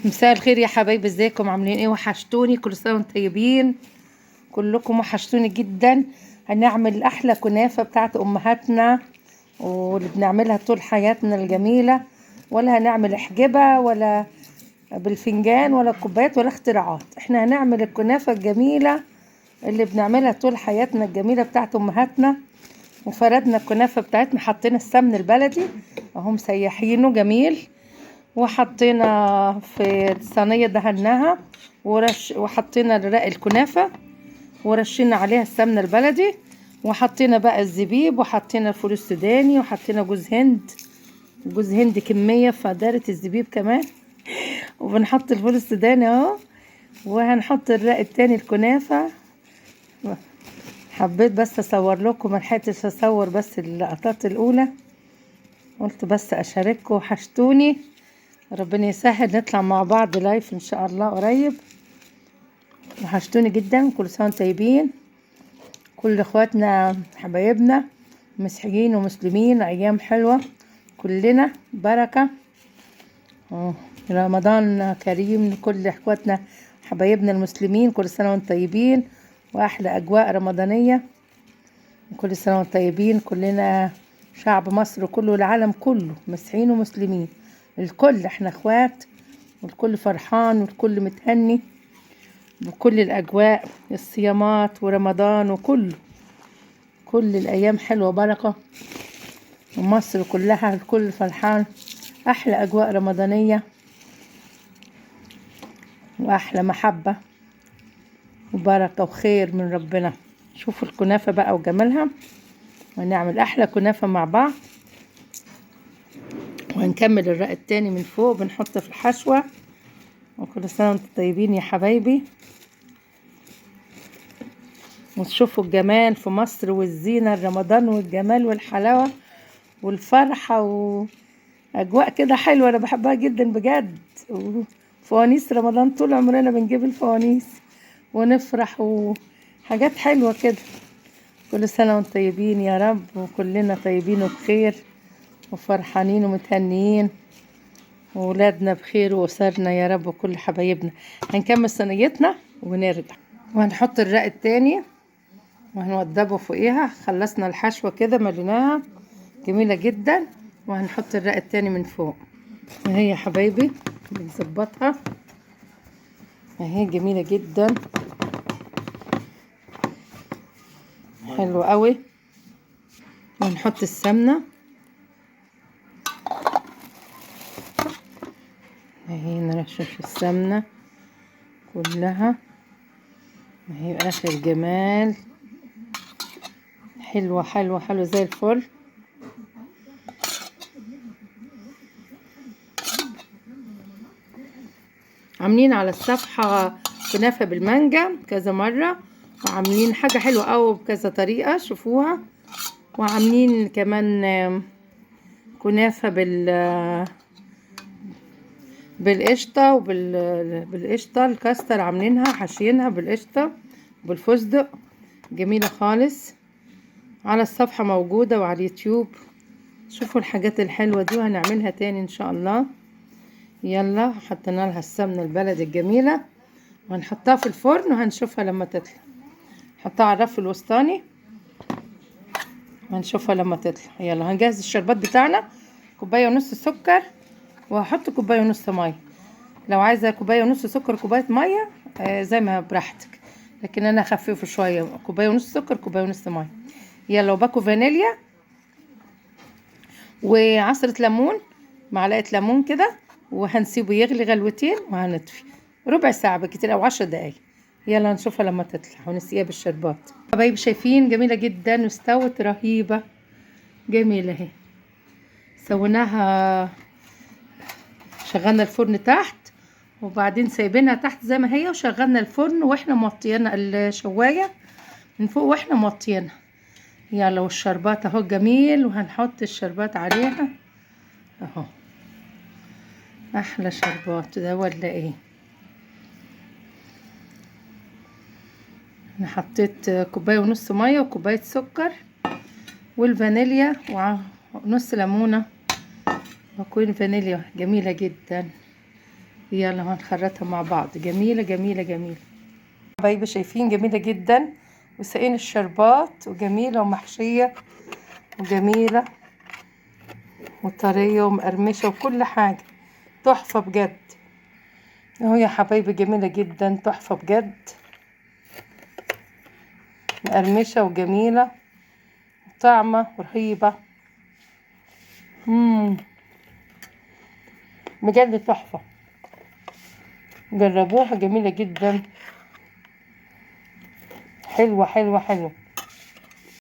مساء الخير يا حبايبي، ازيكم؟ عاملين ايه؟ وحشتوني. كل سنه وانتم طيبين، كلكم وحشتوني جدا. هنعمل احلى كنافه بتاعت امهاتنا واللي بنعملها طول حياتنا الجميله. ولا هنعمل حجبه ولا بالفنجان ولا كوبايات ولا اختراعات. احنا هنعمل الكنافه الجميله اللي بنعملها طول حياتنا الجميله بتاعت امهاتنا. وفردنا الكنافه بتاعتنا، حطينا السمن البلدي اهو مسيحينه جميل، وحطينا في صينية دهناها وحطينا رق الكنافة ورشينا عليها السمنة البلدي، وحطينا بقى الزبيب وحطينا الفول السوداني وحطينا جوز هند كمية فدارة الزبيب كمان وبنحط الفول السوداني اهو، وهنحط الرق التاني الكنافة. حبيت بس اصور لكم، ملحقتش اصور بس اللقطات الاولى، قلت بس اشارككم. وحشتوني، ربنا يسهل نطلع مع بعض لايف ان شاء الله قريب. وحشتوني جدا. كل سنه وانتم طيبين، كل اخواتنا حبايبنا مسيحيين ومسلمين، ايام حلوه كلنا بركه. رمضان كريم لكل اخواتنا حبايبنا المسلمين، كل سنه وانتم طيبين واحلى اجواء رمضانيه. كل سنه وانتم طيبين كلنا، شعب مصر كله والعالم كله، مسيحيين ومسلمين، الكل احنا اخوات، والكل فرحان والكل متهني بكل الاجواء، الصيامات ورمضان وكله، كل الايام حلوه بركه، ومصر كلها الكل فرحان. احلى اجواء رمضانيه واحلى محبه وبركه وخير من ربنا. شوفوا الكنافه بقى وجمالها، ونعمل احلى كنافه مع بعض. وهنكمل الرق التاني من فوق بنحط في الحشوه. وكل سنه وانتم طيبين يا حبايبي، وتشوفوا الجمال في مصر والزينة رمضان والجمال والحلاوة والفرحة وأجواء كده حلوة، أنا بحبها جدا بجد. وفوانيس رمضان طول عمرنا بنجيب الفوانيس ونفرح وحاجات حلوة كده. كل سنة وانتم طيبين يا رب، وكلنا طيبين وبخير وفرحانين ومتهنيين، وولادنا بخير وأسرنا يا رب وكل حبايبنا. هنكمل صينيتنا ونرجع، وهنحط الرق التاني وهنوضبه فوقيها. خلصنا الحشوة كده مليناها جميلة جدا، وهنحط الرق التاني من فوق اهي يا حبايبي، بنظبطها اهي جميلة جدا حلوة قوي. وهنحط السمنة اهي، نرشش السمنة كلها اهي، اخر جمال، حلوة حلوة حلوة زي الفل. عاملين على الصفحة كنافة بالمانجا كذا مرة، وعاملين حاجة حلوة قوي بكذا طريقة، شوفوها. وعاملين كمان كنافة بالقشطة بالقشطة الكاستر، عاملينها حاشينها بالقشطة بالفستق، جميلة خالص. على الصفحة موجودة وعلى اليوتيوب، شوفوا الحاجات الحلوة دي، وهنعملها تاني ان شاء الله. يلا حطينا لها السمنة البلدي الجميلة، وهنحطها في الفرن وهنشوفها لما تطلع. نحطها على الرف الوسطاني وهنشوفها لما تطلع. يلا هنجهز الشربات بتاعنا، كوباية ونص سكر، وهحط كوباية ونص مية. لو عايزة كوباية ونص سكر كوباية مية زي ما براحتك، لكن انا هخففه شوية، كوباية ونص سكر كوباية ونص مية. يلا، وباكو فانيليا وعصرة ليمون، معلقة ليمون كده، وهنسيبه يغلي غلوتين وهنطفي ربع ساعة بكتير او 10 دقايق. يلا نشوفها لما تطلع ونسقيها بالشربات. حبايبي شايفين جميلة جدا واستوت رهيبة جميلة اهي. سويناها، شغلنا الفرن تحت وبعدين سايبينها تحت زي ما هي، وشغلنا الفرن واحنا موطيينها الشواية من فوق واحنا موطيينها. يلا، والشربات اهو جميل، وهنحط الشربات عليها اهو، احلى شربات ده ولا ايه؟ انا حطيت كوبايه ونص ميه وكوبايه سكر والفانيليا ونص ليمونه، باكوين فانيليا جميله جدا يلا هنخرطها مع بعض. جميلة جميلة جميلة حبايبي، شايفين جميلة جدا، وسقين الشربات، وجميلة ومحشية وجميلة وطرية ومقرمشة وكل حاجة تحفة بجد اهو يا حبايبي. جميلة جدا، تحفة بجد، مقرمشة وجميلة، طعمة رهيبة. بجد تحفة، جربوها، جميلة جدا، حلوة حلوة حلوة.